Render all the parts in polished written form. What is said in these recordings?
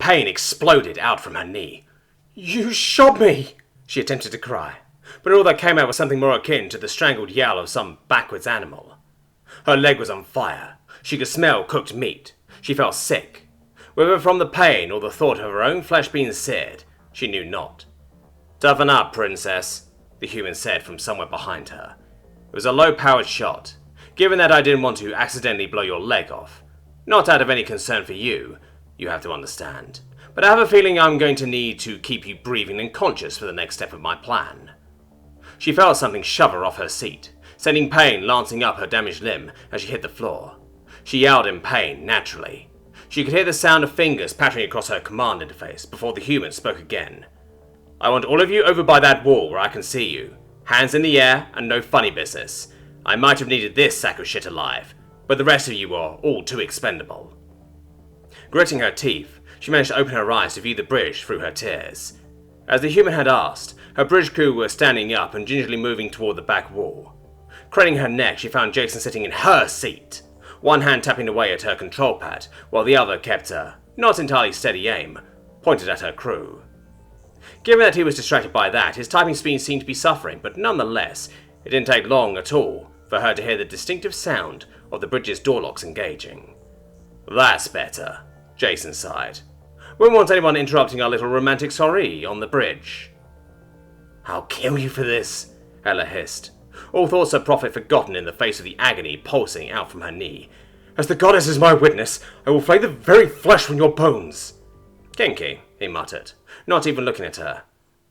pain exploded out from her knee. "You shot me!" she attempted to cry, but all that came out was something more akin to the strangled yowl of some backwards animal. Her leg was on fire. She could smell cooked meat. She felt sick. Whether from the pain or the thought of her own flesh being seared, she knew not. "Toughen up, princess," the human said from somewhere behind her. It was a low-powered shot, given that I didn't want to accidentally blow your leg off. Not out of any concern for you, you have to understand. But I have a feeling I'm going to need to keep you breathing and conscious for the next step of my plan. She felt something shove her off her seat, sending pain lancing up her damaged limb as she hit the floor. She yelled in pain, naturally. She could hear the sound of fingers pattering across her command interface before the human spoke again. "I want all of you over by that wall where I can see you. Hands in the air and no funny business. I might have needed this sack of shit alive, but the rest of you are all too expendable." Gritting her teeth, she managed to open her eyes to view the bridge through her tears. As the human had asked, her bridge crew were standing up and gingerly moving toward the back wall. Craning her neck, she found Jason sitting in her seat, one hand tapping away at her control pad, while the other kept a not entirely steady aim, pointed at her crew. Given that he was distracted by that, his typing speed seemed to be suffering, but nonetheless, it didn't take long at all for her to hear the distinctive sound of the bridge's door locks engaging. "That's better," Jason sighed. "Wouldn't want anyone interrupting our little romantic soiree on the bridge." "I'll kill you for this," Ella hissed, all thoughts of profit forgotten in the face of the agony pulsing out from her knee. "As the goddess is my witness, I will flay the very flesh from your bones." "Kinky," he muttered, not even looking at her.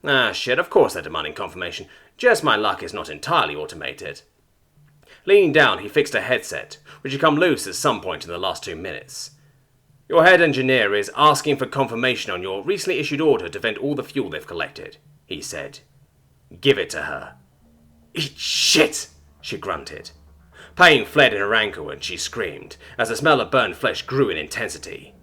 "Ah, shit, of course they're demanding confirmation. Just my luck is not entirely automated." Leaning down, he fixed a headset, which had come loose at some point in the last 2 minutes. "Your head engineer is asking for confirmation on your recently issued order to vent all the fuel they've collected," he said. "Give it to her." "Eat shit!" she grunted. Pain fled in her ankle and she screamed, as the smell of burned flesh grew in intensity.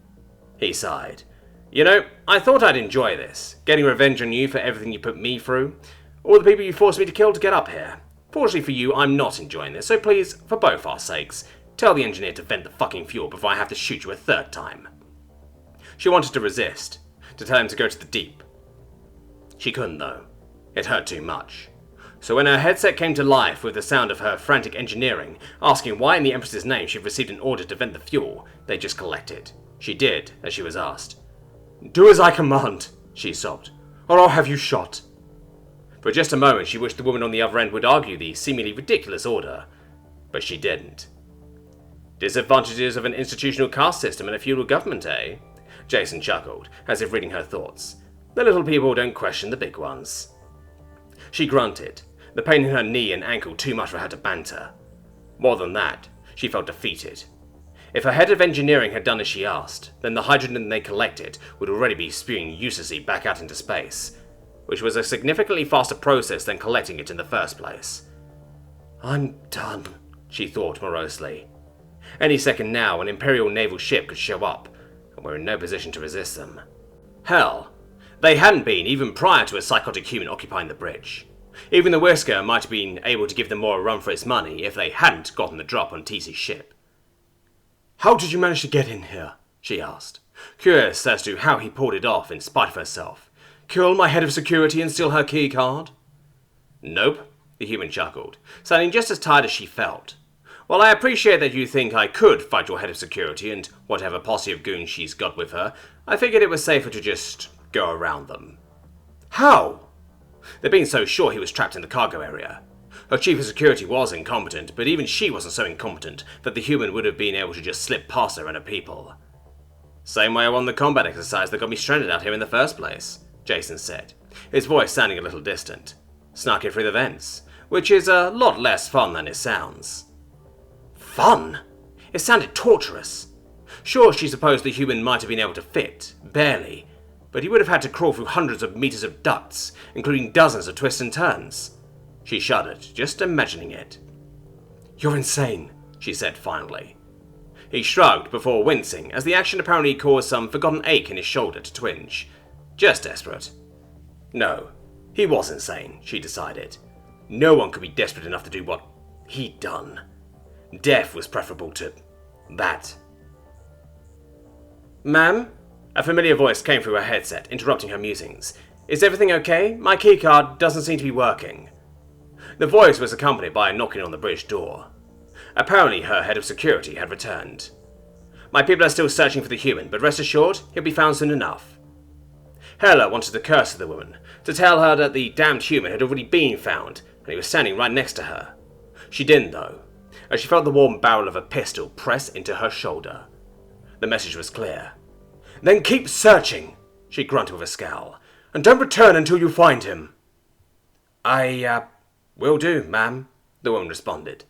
He sighed. "You know, I thought I'd enjoy this, getting revenge on you for everything you put me through, all the people you forced me to kill to get up here. Fortunately for you, I'm not enjoying this, so please, for both our sakes, tell the engineer to vent the fucking fuel before I have to shoot you a third time." She wanted to resist, to tell him to go to the deep. She couldn't though. It hurt too much. So when her headset came to life with the sound of her frantic engineering, asking why in the Empress's name she'd received an order to vent the fuel, they just collected. She did, as she was asked. "Do as I command," she sobbed, "or I'll have you shot." For just a moment she wished the woman on the other end would argue the seemingly ridiculous order, but she didn't. "Disadvantages of an institutional caste system and a feudal government, eh?" Jason chuckled, as if reading her thoughts. "The little people don't question the big ones." She grunted, the pain in her knee and ankle too much for her to banter. More than that, she felt defeated. If her head of engineering had done as she asked, then the hydrogen they collected would already be spewing uselessly back out into space, which was a significantly faster process than collecting it in the first place. "I'm done," she thought morosely. Any second now, an Imperial naval ship could show up, and we're in no position to resist them. Hell, they hadn't been even prior to a psychotic human occupying the bridge. Even the Whisker might have been able to give them more a run for its money if they hadn't gotten the drop on TC's ship. "How did you manage to get in here?" she asked, curious as to how he pulled it off in spite of herself. "Kill my head of security and steal her key card?" "Nope," the human chuckled, sounding just as tired as she felt. "While I appreciate that you think I could fight your head of security and whatever posse of goons she's got with her, I figured it was safer to just go around them." "How?" They'd been so sure he was trapped in the cargo area. Her chief of security was incompetent, but even she wasn't so incompetent that the human would have been able to just slip past her and her people. "Same way I won the combat exercise that got me stranded out here in the first place," Jason said, his voice sounding a little distant. "Snuck it through the vents, which is a lot less fun than it sounds." Fun? It sounded torturous. Sure, she supposed the human might have been able to fit, barely, but he would have had to crawl through hundreds of meters of ducts, including dozens of twists and turns. She shuddered, just imagining it. "You're insane," she said finally. He shrugged before wincing, as the action apparently caused some forgotten ache in his shoulder to twinge. Just desperate. No, he was insane, she decided. No one could be desperate enough to do what he'd done. Death was preferable to that. "Ma'am?" A familiar voice came through her headset, interrupting her musings. Is everything okay? My keycard doesn't seem to be working. The voice was accompanied by a knocking on the bridge door. Apparently her head of security had returned. My people are still searching for the human, but rest assured, he'll be found soon enough. Hela wanted to curse at the woman, to tell her that the damned human had already been found, and he was standing right next to her. She didn't, though, as she felt the warm barrel of a pistol press into her shoulder. The message was clear. Then keep searching, she grunted with a scowl, and don't return until you find him. Will do, ma'am, the woman responded.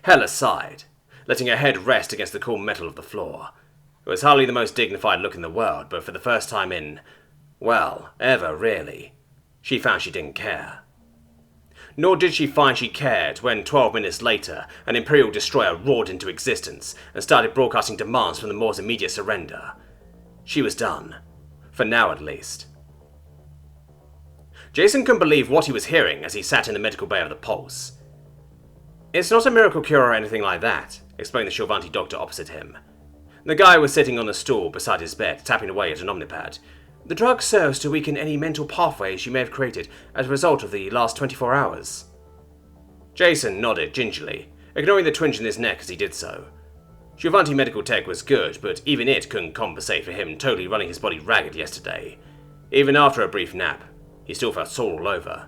Hela sighed, letting her head rest against the cool metal of the floor. It was hardly the most dignified look in the world, but for the first time in, well, ever really, she found she didn't care. Nor did she find she cared when 12 minutes later an Imperial destroyer roared into existence and started broadcasting demands from the Moor's immediate surrender. She was done. For now at least. Jason couldn't believe what he was hearing as he sat in the medical bay of the Pulse. It's not a miracle cure or anything like that, explained the Shorvanti doctor opposite him. The guy was sitting on a stool beside his bed, tapping away at an omnipad. The drug serves to weaken any mental pathways you may have created as a result of the last 24 hours. Jason nodded gingerly, ignoring the twinge in his neck as he did so. Shorvanti medical tech was good, but even it couldn't compensate for him totally running his body ragged yesterday. Even after a brief nap, he still felt sore all over.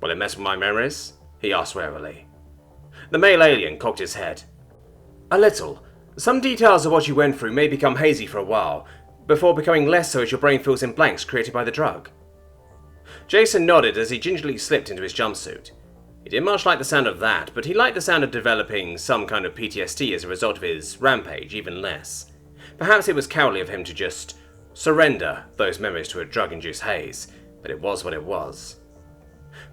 Will it mess with my memories? He asked warily. The male alien cocked his head. A little. Some details of what you went through may become hazy for a while, before becoming less so as your brain fills in blanks created by the drug. Jason nodded as he gingerly slipped into his jumpsuit. He didn't much like the sound of that, but he liked the sound of developing some kind of PTSD as a result of his rampage even less. Perhaps it was cowardly of him to just surrender those memories to a drug-induced haze, but it was what it was.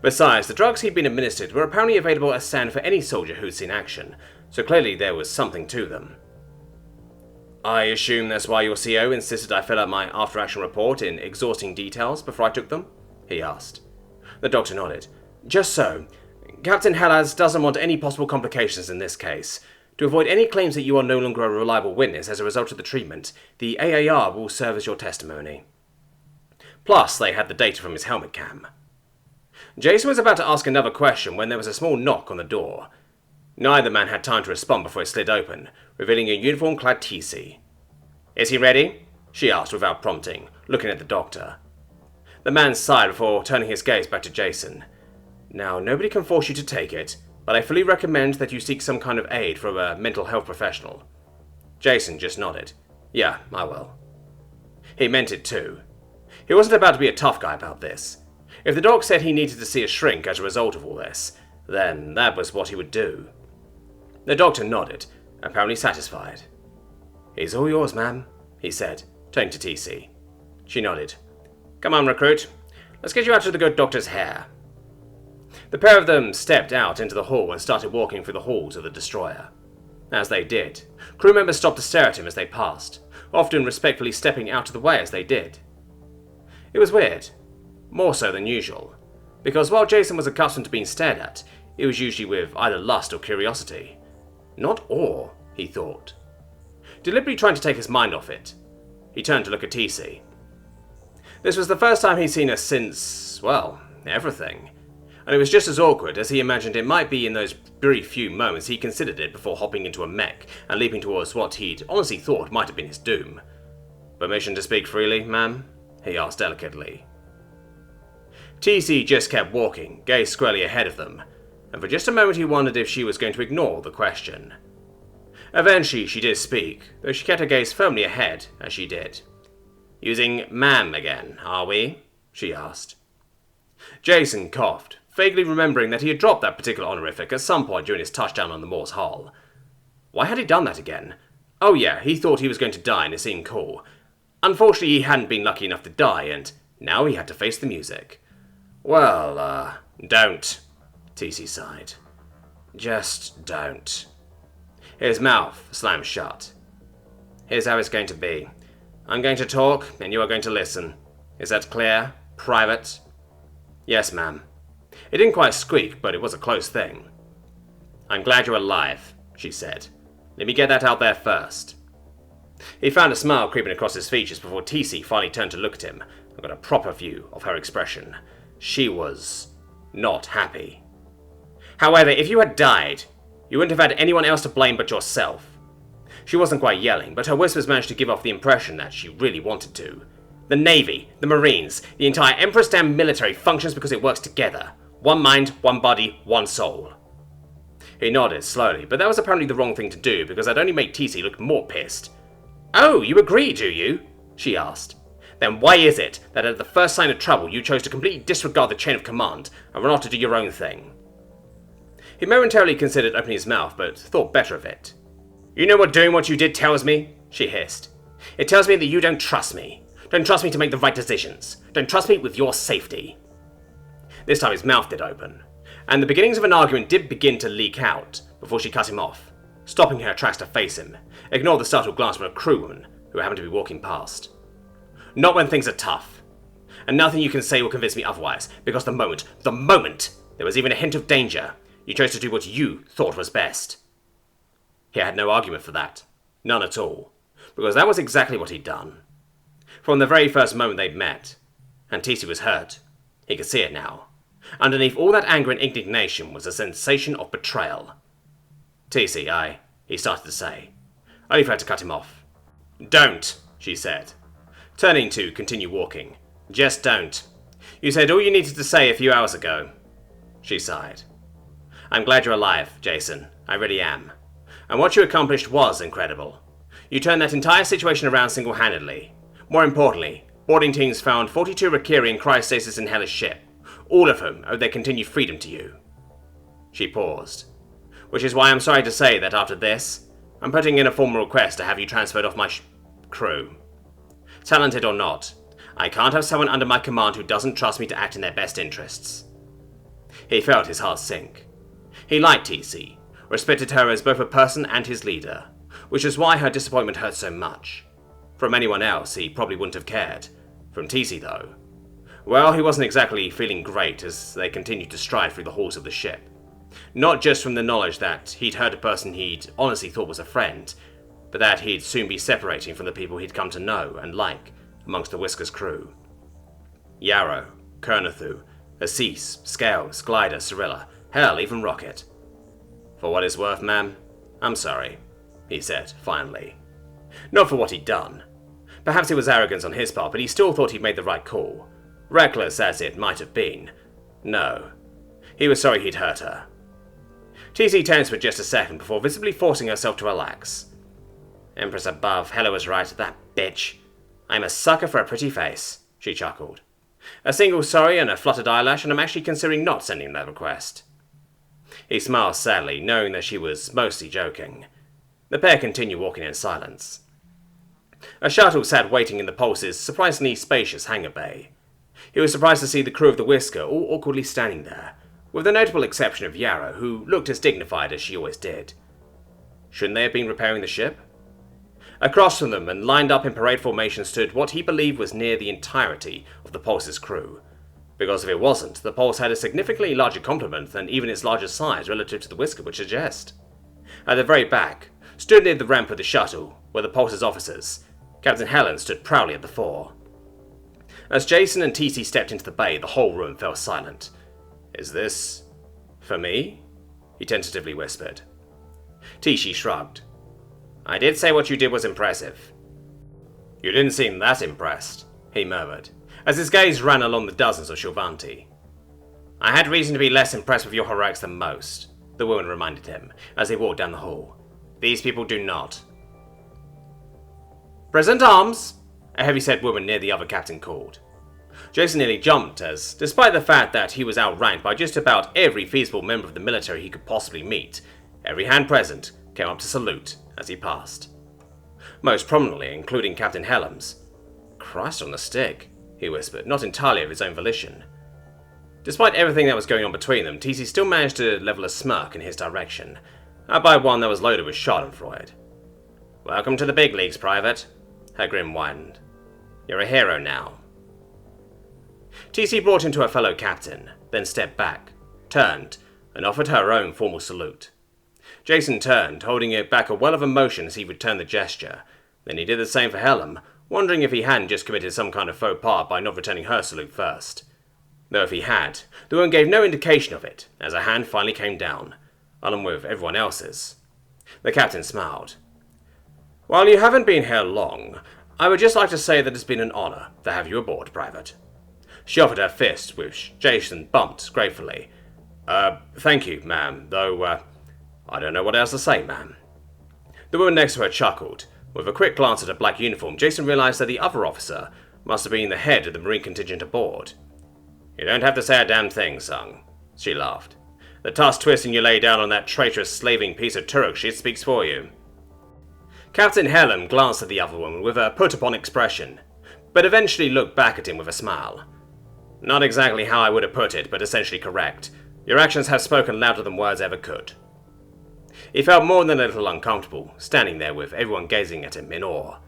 Besides, the drugs he'd been administered were apparently available as stand for any soldier who'd seen action, so clearly there was something to them. I assume that's why your CO insisted I fill out my after-action report in exhausting details before I took them? He asked. The doctor nodded. Just so. Captain Hellas doesn't want any possible complications in this case. To avoid any claims that you are no longer a reliable witness as a result of the treatment, the AAR will serve as your testimony. Plus, they had the data from his helmet cam. Jason was about to ask another question when there was a small knock on the door. Neither man had time to respond before it slid open, revealing a uniform-clad TC. Is he ready? She asked without prompting, looking at the doctor. The man sighed before turning his gaze back to Jason. Now, nobody can force you to take it, but I fully recommend that you seek some kind of aid from a mental health professional. Jason just nodded. Yeah, I will. He meant it too. He wasn't about to be a tough guy about this. If the doc said he needed to see a shrink as a result of all this, then that was what he would do. The doctor nodded, apparently satisfied. He's all yours, ma'am, he said, turning to TC. She nodded. Come on, recruit. Let's get you out to the good doctor's hair. The pair of them stepped out into the hall and started walking through the halls of the destroyer. As they did, crew members stopped to stare at him as they passed, often respectfully stepping out of the way as they did. It was weird, more so than usual, because while Jason was accustomed to being stared at, it was usually with either lust or curiosity. Not awe, he thought. Deliberately trying to take his mind off it, he turned to look at TC. This was the first time he'd seen her since, well, everything. And it was just as awkward as he imagined it might be in those brief few moments he considered it before hopping into a mech and leaping towards what he'd honestly thought might have been his doom. Permission to speak freely, ma'am? He asked delicately. TC just kept walking, gaze squarely ahead of them, and for just a moment he wondered if she was going to ignore the question. Eventually she did speak, though she kept her gaze firmly ahead as she did. Using ma'am again, are we? She asked. Jason coughed, vaguely remembering that he had dropped that particular honorific at some point during his touchdown on the Moor's hull. Why had he done that again? Oh yeah, he thought he was going to die and it seemed cool. Unfortunately he hadn't been lucky enough to die, and now he had to face the music. Well, don't, TC sighed. Just don't. His mouth slammed shut. Here's how it's going to be. I'm going to talk, and you are going to listen. Is that clear? Private? Yes, ma'am. It didn't quite squeak, but it was a close thing. I'm glad you're alive, she said. Let me get that out there first. He found a smile creeping across his features before TC finally turned to look at him and got a proper view of her expression. She was not happy. However, if you had died, you wouldn't have had anyone else to blame but yourself. She wasn't quite yelling, but her whispers managed to give off the impression that she really wanted to. The Navy, the Marines, the entire Emperor's damn military functions because it works together. One mind, one body, one soul. He nodded slowly, but that was apparently the wrong thing to do because that only made TC look more pissed. "Oh, you agree, do you?" she asked. "Then why is it that at the first sign of trouble you chose to completely disregard the chain of command and run off to do your own thing?" He momentarily considered opening his mouth, but thought better of it. "You know what doing what you did tells me?" she hissed. "It tells me that you don't trust me. Don't trust me to make the right decisions. Don't trust me with your safety." This time his mouth did open, and the beginnings of an argument did begin to leak out before she cut him off, stopping in her tracks to face him, ignore the startled glance from a crewman who happened to be walking past. "Not when things are tough. And nothing you can say will convince me otherwise, because the moment there was even a hint of danger, you chose to do what you thought was best." He had no argument for that. None at all. Because that was exactly what he'd done. From the very first moment they'd met. And TC was hurt. He could see it now. Underneath all that anger and indignation was a sensation of betrayal. "TC, he started to say. Only for her to cut him off. "Don't," she said, turning to continue walking. "Just don't. You said all you needed to say a few hours ago." She sighed. "I'm glad you're alive, Jason. I really am. And what you accomplished was incredible. You turned that entire situation around single-handedly. More importantly, boarding teams found 42 Rakiri in cryostasis in Hellish ship, all of whom owed their continued freedom to you." She paused. "Which is why I'm sorry to say that after this, I'm putting in a formal request to have you transferred off my crew. Talented or not, I can't have someone under my command who doesn't trust me to act in their best interests." He felt his heart sink. He liked TC, respected her as both a person and his leader, which is why her disappointment hurt so much. From anyone else, he probably wouldn't have cared. From TC, though, well, he wasn't exactly feeling great as they continued to stride through the halls of the ship. Not just from the knowledge that he'd hurt a person he'd honestly thought was a friend, but that he'd soon be separating from the people he'd come to know and like amongst the Whisker's crew. Yarrow, Kernathu, Assis, Scales, Glider, Cirilla, hell, even Rocket. "For what it's worth, ma'am, I'm sorry," he said, finally. Not for what he'd done. Perhaps it was arrogance on his part, but he still thought he'd made the right call. Reckless as it might have been. No. He was sorry he'd hurt her. TC tensed for just a second before visibly forcing herself to relax. "Empress above, Hella was right, that bitch. I'm a sucker for a pretty face," she chuckled. "A single sorry and a fluttered eyelash, and I'm actually considering not sending that request." He smiled sadly, knowing that she was mostly joking. The pair continued walking in silence. A shuttle sat waiting in the Pulse's surprisingly spacious hangar bay. He was surprised to see the crew of the Whisker all awkwardly standing there, with the notable exception of Yarrow, who looked as dignified as she always did. Shouldn't they have been repairing the ship? Across from them and lined up in parade formation stood what he believed was near the entirety of the Pulse's crew. Because if it wasn't, the Pulse had a significantly larger complement than even its larger size relative to the Whisker would suggest. At the very back, stood near the ramp of the shuttle, were the Pulse's officers. Captain Helen stood proudly at the fore. As Jason and TC stepped into the bay, the whole room fell silent. "Is this for me?" he tentatively whispered. TC shrugged. "I did say what you did was impressive." "You didn't seem that impressed," he murmured, as his gaze ran along the dozens of Shulvanti. "I had reason to be less impressed with your heroics than most," the woman reminded him, as they walked down the hall. "These people do not." "Present arms!" a heavy-set woman near the other captain called. Jason nearly jumped as, despite the fact that he was outranked by just about every feasible member of the military he could possibly meet, every hand present came up to salute as he passed. Most prominently, including Captain Helms. "Christ on the stick," he whispered, not entirely of his own volition. Despite everything that was going on between them, TC still managed to level a smirk in his direction, albeit one that was loaded with schadenfreude. "Welcome to the big leagues, Private," her grin widened. "You're a hero now." TC brought him to her fellow captain, then stepped back, turned, and offered her own formal salute. Jason turned, holding it back a well of emotion as he returned the gesture, Then he did the same for Helen, wondering if he hadn't just committed some kind of faux pas by not returning her salute first. Though if he had, the woman gave no indication of it, as her hand finally came down, along with everyone else's. The captain smiled. While you haven't been here long, I would just like to say that it's been an honor to have you aboard, Private. She offered her fist, which Jason bumped gratefully. Thank you, ma'am, though, I don't know what else to say, ma'am. The woman next to her chuckled. With a quick glance at her black uniform, Jason realized that the other officer must have been the head of the Marine contingent aboard. You don't have to say a damn thing, son, she laughed. The tusk twisting you lay down on that traitorous slaving piece of Turok shit speaks for you. Captain Helen glanced at the other woman with a put-upon expression, but eventually looked back at him with a smile. Not exactly how I would have put it, but essentially correct. Your actions have spoken louder than words ever could. He felt more than a little uncomfortable, standing there with everyone gazing at him in awe.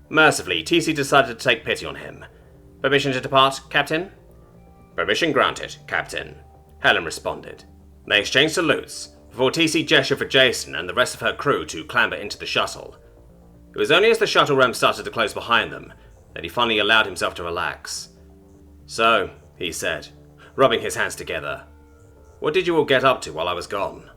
Mercifully, TC decided to take pity on him. Permission to depart, Captain? Permission granted, Captain, Helen responded. They exchanged salutes, before TC gestured for Jason and the rest of her crew to clamber into the shuttle. It was only as the shuttle ramp started to close behind them that he finally allowed himself to relax. So, he said, rubbing his hands together, what did you all get up to while I was gone?